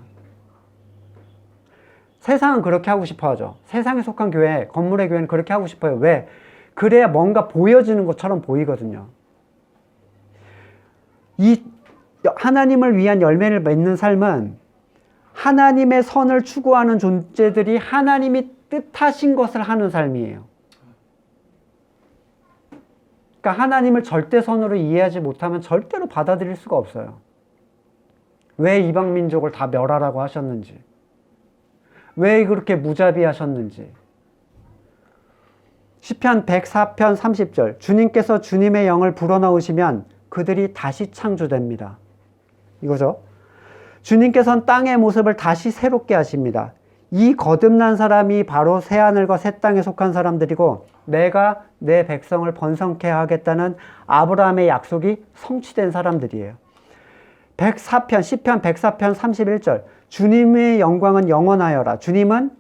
세상은 그렇게 하고 싶어 하죠. 세상에 속한 교회, 건물의 교회는 그렇게 하고 싶어요. 왜? 그래야 뭔가 보여지는 것처럼 보이거든요. 이 하나님을 위한 열매를 맺는 삶은 하나님의 선을 추구하는 존재들이 하나님이 뜻하신 것을 하는 삶이에요. 그러니까 하나님을 절대선으로 이해하지 못하면 절대로 받아들일 수가 없어요. 왜 이방민족을 다 멸하라고 하셨는지, 왜 그렇게 무자비하셨는지. 시편 104편 30절 주님께서 주님의 영을 불어넣으시면 그들이 다시 창조됩니다. 이거죠. 주님께서는 땅의 모습을 다시 새롭게 하십니다. 이 거듭난 사람이 바로 새하늘과 새 땅에 속한 사람들이고 내가 내 백성을 번성케 하겠다는 아브라함의 약속이 성취된 사람들이에요. 104편, 시편 104편 31절 주님의 영광은 영원하여라. 주님은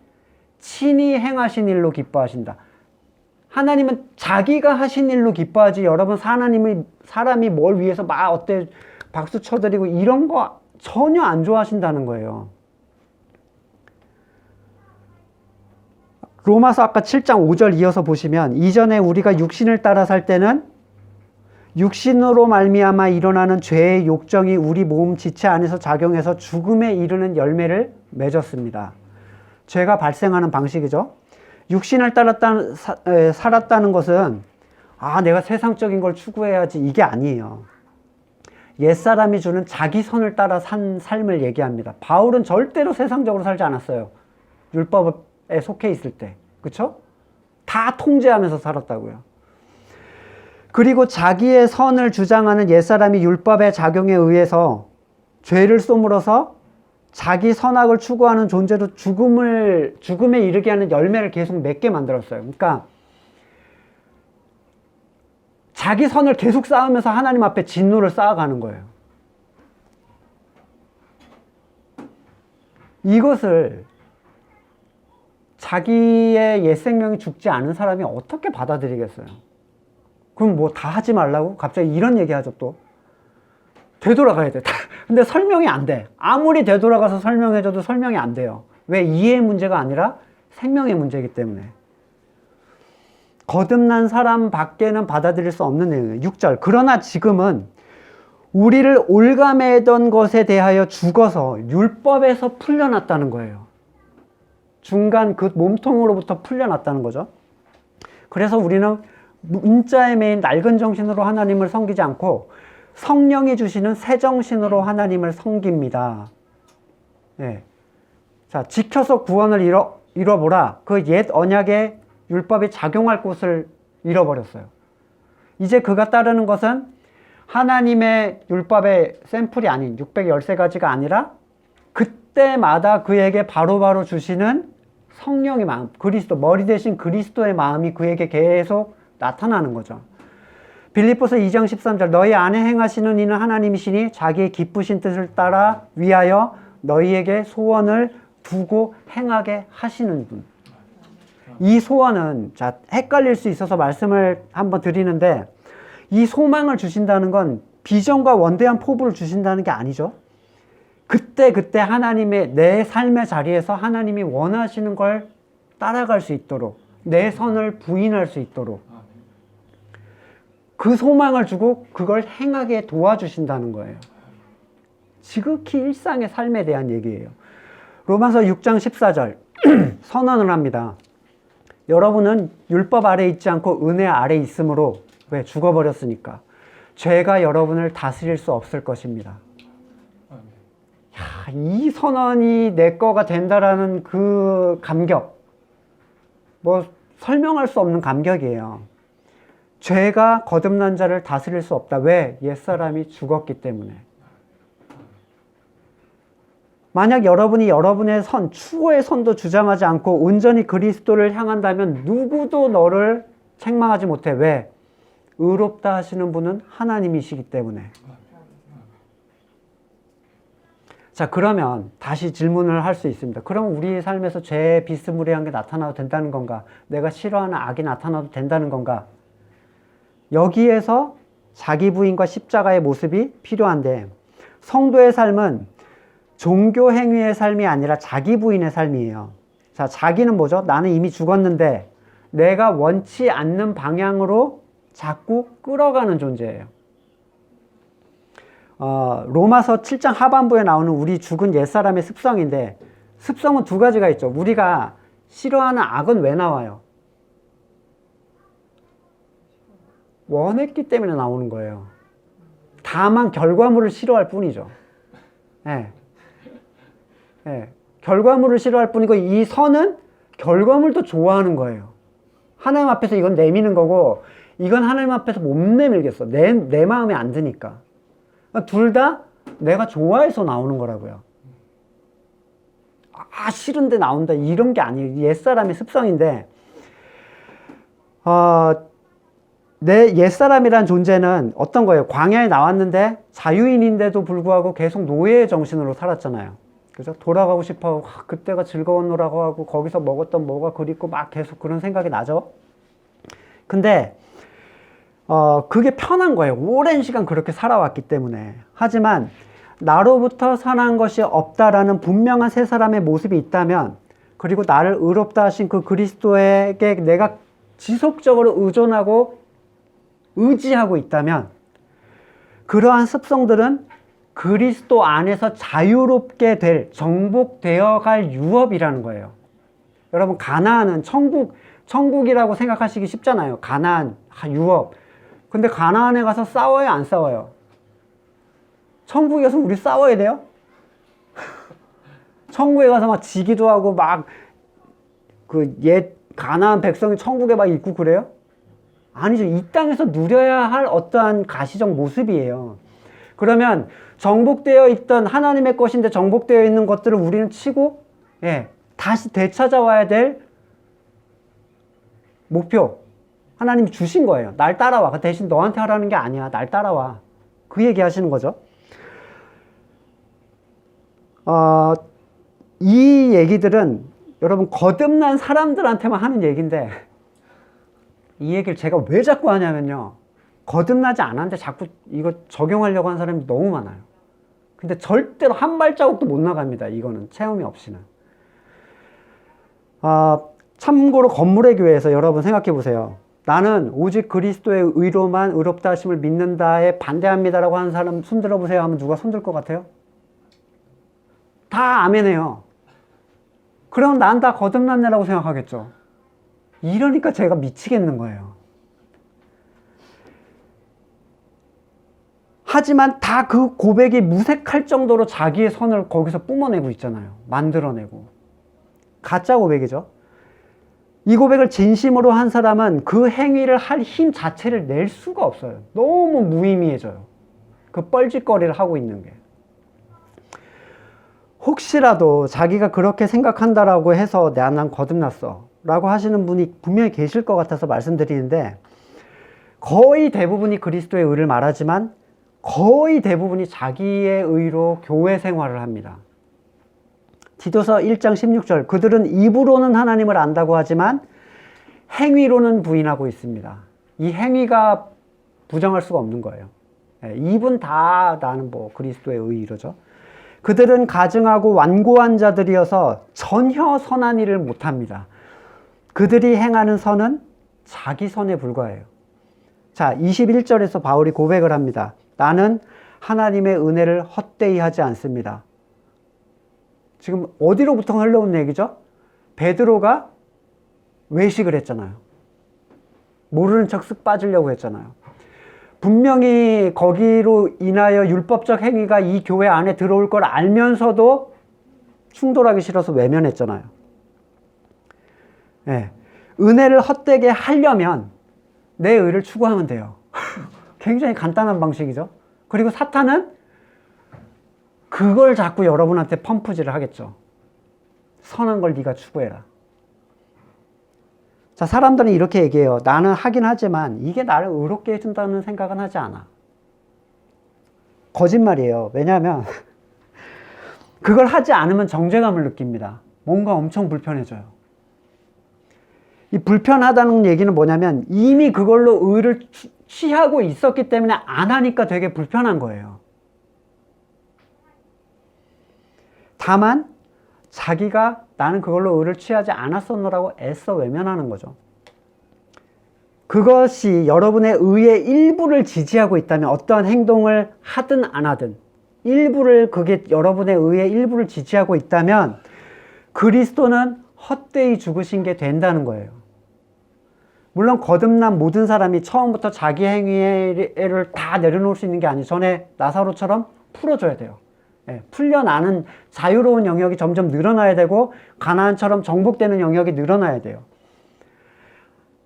친히 행하신 일로 기뻐하신다. 하나님은 자기가 하신 일로 기뻐하지 여러분 사람이 뭘 위해서 막 어때 박수 쳐드리고 이런 거 전혀 안 좋아하신다는 거예요. 로마서 아까 7장 5절 이어서 보시면 이전에 우리가 육신을 따라 살 때는 육신으로 말미암아 일어나는 죄의 욕정이 우리 몸 지체 안에서 작용해서 죽음에 이르는 열매를 맺었습니다. 죄가 발생하는 방식이죠. 육신을 살았다는 것은 내가 세상적인 걸 추구해야지 이게 아니에요. 옛사람이 주는 자기 선을 따라 산 삶을 얘기합니다. 바울은 절대로 세상적으로 살지 않았어요. 율법에 속해 있을 때. 그렇죠? 다 통제하면서 살았다고요. 그리고 자기의 선을 주장하는 옛사람이 율법의 작용에 의해서 죄를 쏘물어서 자기 선악을 추구하는 존재로 죽음에 이르게 하는 열매를 계속 맺게 만들었어요. 그러니까 자기 선을 계속 쌓으면서 하나님 앞에 진노를 쌓아가는 거예요. 이것을 자기의 옛 생명이 죽지 않은 사람이 어떻게 받아들이겠어요? 그럼 뭐 다 하지 말라고? 갑자기 이런 얘기 하죠 또. 되돌아가야 돼. 근데 설명이 안 돼. 아무리 되돌아가서 설명해줘도 설명이 안 돼요. 왜? 이해의 문제가 아니라 생명의 문제이기 때문에. 거듭난 사람 밖에는 받아들일 수 없는 내용이에요. 6절 그러나 지금은 우리를 올가매던 것에 대하여 죽어서 율법에서 풀려났다는 거예요. 중간 그 몸통으로부터 풀려났다는 거죠. 그래서 우리는 문자에 매인 낡은 정신으로 하나님을 섬기지 않고 성령이 주시는 새 정신으로 하나님을 섬깁니다. 예. 자, 지켜서 구원을 잃어보라. 그 옛 언약의 율법이 작용할 곳을 잃어버렸어요. 이제 그가 따르는 것은 하나님의 율법의 샘플이 아닌 613가지가 아니라 그때마다 그에게 바로바로 주시는 성령의 마음, 그리스도, 머리 대신 그리스도의 마음이 그에게 계속 나타나는 거죠. 빌립보서 2장 13절 너희 안에 행하시는 이는 하나님이시니 자기의 기쁘신 뜻을 따라 위하여 너희에게 소원을 두고 행하게 하시는 분. 이 소원은, 자, 헷갈릴 수 있어서 말씀을 한번 드리는데, 이 소망을 주신다는 건 비전과 원대한 포부를 주신다는 게 아니죠. 그때 하나님의 내 삶의 자리에서 하나님이 원하시는 걸 따라갈 수 있도록, 내 선을 부인할 수 있도록 그 소망을 주고 그걸 행하게 도와주신다는 거예요. 지극히 일상의 삶에 대한 얘기예요. 로마서 6장 14절 선언을 합니다. 여러분은 율법 아래 있지 않고 은혜 아래 있으므로, 왜? 죽어버렸으니까 죄가 여러분을 다스릴 수 없을 것입니다. 야, 이 선언이 내 거가 된다라는 그 감격, 뭐 설명할 수 없는 감격이에요. 죄가 거듭난 자를 다스릴 수 없다. 왜? 옛사람이 죽었기 때문에. 만약 여러분이 여러분의 선, 추구의 선도 주장하지 않고 온전히 그리스도를 향한다면 누구도 너를 책망하지 못해. 왜? 의롭다 하시는 분은 하나님이시기 때문에. 자, 그러면 다시 질문을 할 수 있습니다. 그럼 우리 삶에서 죄 비스무리한 게 나타나도 된다는 건가? 내가 싫어하는 악이 나타나도 된다는 건가? 여기에서 자기 부인과 십자가의 모습이 필요한데, 성도의 삶은 종교 행위의 삶이 아니라 자기 부인의 삶이에요. 자, 자기는 뭐죠? 나는 이미 죽었는데 내가 원치 않는 방향으로 자꾸 끌어가는 존재예요. 로마서 7장 하반부에 나오는 우리 죽은 옛사람의 습성인데, 습성은 두 가지가 있죠. 우리가 싫어하는 악은 왜 나와요? 원했기 때문에 나오는 거예요. 다만 결과물을 싫어할 뿐이죠. 네. 네. 결과물을 싫어할 뿐이고, 이 선은 결과물도 좋아하는 거예요. 하나님 앞에서 이건 내미는 거고, 이건 하나님 앞에서 못 내밀겠어. 내 마음에 안 드니까. 둘 다 내가 좋아해서 나오는 거라고요. 아, 싫은데 나온다. 이런 게 아니에요. 옛사람의 습성인데, 내 옛사람이란 존재는 어떤 거예요? 광야에 나왔는데 자유인인데도 불구하고 계속 노예의 정신으로 살았잖아요. 그죠? 돌아가고 싶어. 그때가 즐거웠노라고 하고 거기서 먹었던 뭐가 그립고 막 계속 그런 생각이 나죠. 근데 그게 편한 거예요. 오랜 시간 그렇게 살아왔기 때문에. 하지만 나로부터 선한 것이 없다라는 분명한 새 사람의 모습이 있다면, 그리고 나를 의롭다 하신 그 그리스도에게 내가 지속적으로 의존하고 의지하고 있다면, 그러한 습성들은 그리스도 안에서 자유롭게 될, 정복되어 갈 유업이라는 거예요. 여러분, 가나안은 천국이라고 생각하시기 쉽잖아요. 가나안, 유업. 근데 가나안에 가서 싸워요, 안 싸워요? 천국에 가서 우리 싸워야 돼요? 천국에 가서 막 지기도 하고 막 그 옛 가나안 백성이 천국에 막 있고 그래요? 아니죠. 이 땅에서 누려야 할 어떠한 가시적 모습이에요. 그러면 정복되어 있던 하나님의 것인데 정복되어 있는 것들을 우리는 치고, 다시 되찾아와야 될 목표, 하나님이 주신 거예요. 날 따라와. 그 대신 너한테 하라는 게 아니야. 날 따라와. 그 얘기 하시는 거죠. 이 얘기들은 여러분 거듭난 사람들한테만 하는 얘기인데, 이 얘기를 제가 왜 자꾸 하냐면요, 거듭나지 않았는데 자꾸 이거 적용하려고 하는 사람이 너무 많아요. 근데 절대로 한 발자국도 못 나갑니다. 이거는 체험이 없이는. 참고로 건물의 교회에서 여러분 생각해 보세요. 나는 오직 그리스도의 의로만 의롭다 하심을 믿는다에 반대합니다라고 하는 사람 손 들어보세요 하면 누가 손 들 것 같아요? 다 아멘해요. 그럼 난 다 거듭났네라고 생각하겠죠. 이러니까 제가 미치겠는 거예요. 하지만 다 그 고백이 무색할 정도로 자기의 선을 거기서 뿜어내고 있잖아요. 만들어내고. 가짜 고백이죠. 이 고백을 진심으로 한 사람은 그 행위를 할 힘 자체를 낼 수가 없어요. 너무 무의미해져요. 그 뻘짓거리를 하고 있는 게. 혹시라도 자기가 그렇게 생각한다라고 해서 난 거듭났어 라고 하시는 분이 분명히 계실 것 같아서 말씀드리는데, 거의 대부분이 그리스도의 의를 말하지만 거의 대부분이 자기의 의로 교회 생활을 합니다. 디도서 1장 16절, 그들은 입으로는 하나님을 안다고 하지만 행위로는 부인하고 있습니다. 이 행위가 부정할 수가 없는 거예요. 입은 다 나는 그리스도의 의 이러죠. 그들은 가증하고 완고한 자들이어서 전혀 선한 일을 못합니다. 그들이 행하는 선은 자기 선에 불과해요. 자, 21절에서 바울이 고백을 합니다. 나는 하나님의 은혜를 헛되이 하지 않습니다. 지금 어디로부터 흘러온 얘기죠? 베드로가 외식을 했잖아요. 모르는 척 쓱 빠지려고 했잖아요. 분명히 거기로 인하여 율법적 행위가 이 교회 안에 들어올 걸 알면서도 충돌하기 싫어서 외면했잖아요. 네. 은혜를 헛되게 하려면 내 의를 추구하면 돼요. 굉장히 간단한 방식이죠. 그리고 사탄은 그걸 자꾸 여러분한테 펌프질을 하겠죠. 선한 걸 네가 추구해라. 자, 사람들은 이렇게 얘기해요. 나는 하긴 하지만 이게 나를 의롭게 해준다는 생각은 하지 않아. 거짓말이에요. 왜냐하면 그걸 하지 않으면 정죄감을 느낍니다. 뭔가 엄청 불편해져요. 이 불편하다는 얘기는 뭐냐면 이미 그걸로 의를 취하고 있었기 때문에 안 하니까 되게 불편한 거예요. 다만 자기가 나는 그걸로 의를 취하지 않았었노라고 애써 외면하는 거죠. 그것이 여러분의 의의 일부를 지지하고 있다면, 어떠한 행동을 하든 안 하든 그게 여러분의 의의 일부를 지지하고 있다면 그리스도는 헛되이 죽으신 게 된다는 거예요. 물론 거듭난 모든 사람이 처음부터 자기 행위를 다 내려놓을 수 있는 게 아니에요. 전에 나사로처럼 풀어줘야 돼요. 풀려나는 자유로운 영역이 점점 늘어나야 되고 가나안처럼 정복되는 영역이 늘어나야 돼요.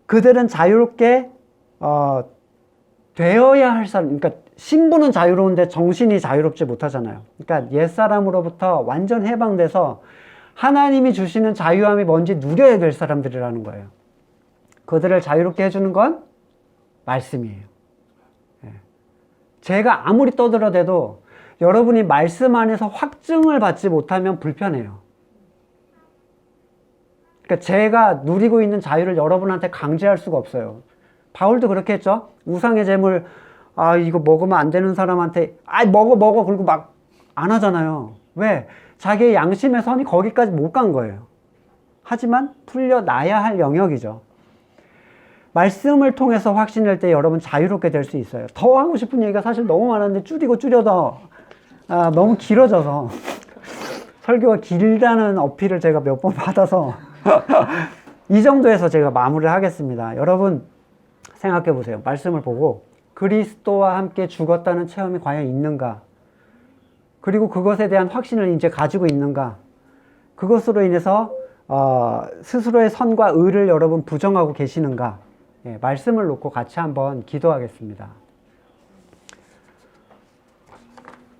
그들은 자유롭게 되어야 할 사람, 그러니까 신부는 자유로운데 정신이 자유롭지 못하잖아요. 그러니까 옛사람으로부터 완전 해방돼서 하나님이 주시는 자유함이 뭔지 누려야 될 사람들이라는 거예요. 그들을 자유롭게 해주는 건 말씀이에요. 제가 아무리 떠들어대도 여러분이 말씀 안에서 확증을 받지 못하면 불편해요. 그러니까 제가 누리고 있는 자유를 여러분한테 강제할 수가 없어요. 바울도 그렇게 했죠. 우상의 제물, 이거 먹으면 안 되는 사람한테 먹어 그리고 막 안 하잖아요. 왜? 자기의 양심의 선이 거기까지 못 간 거예요. 하지만 풀려나야 할 영역이죠. 말씀을 통해서 확신할 때 여러분 자유롭게 될 수 있어요. 더 하고 싶은 얘기가 사실 너무 많았는데 줄여도 너무 길어져서 설교가 길다는 어필을 제가 몇 번 받아서 이 정도에서 제가 마무리를 하겠습니다. 여러분 생각해 보세요. 말씀을 보고 그리스도와 함께 죽었다는 체험이 과연 있는가? 그리고 그것에 대한 확신을 이제 가지고 있는가? 그것으로 인해서 스스로의 선과 의를 여러분 부정하고 계시는가? 말씀을 놓고 같이 한번 기도하겠습니다.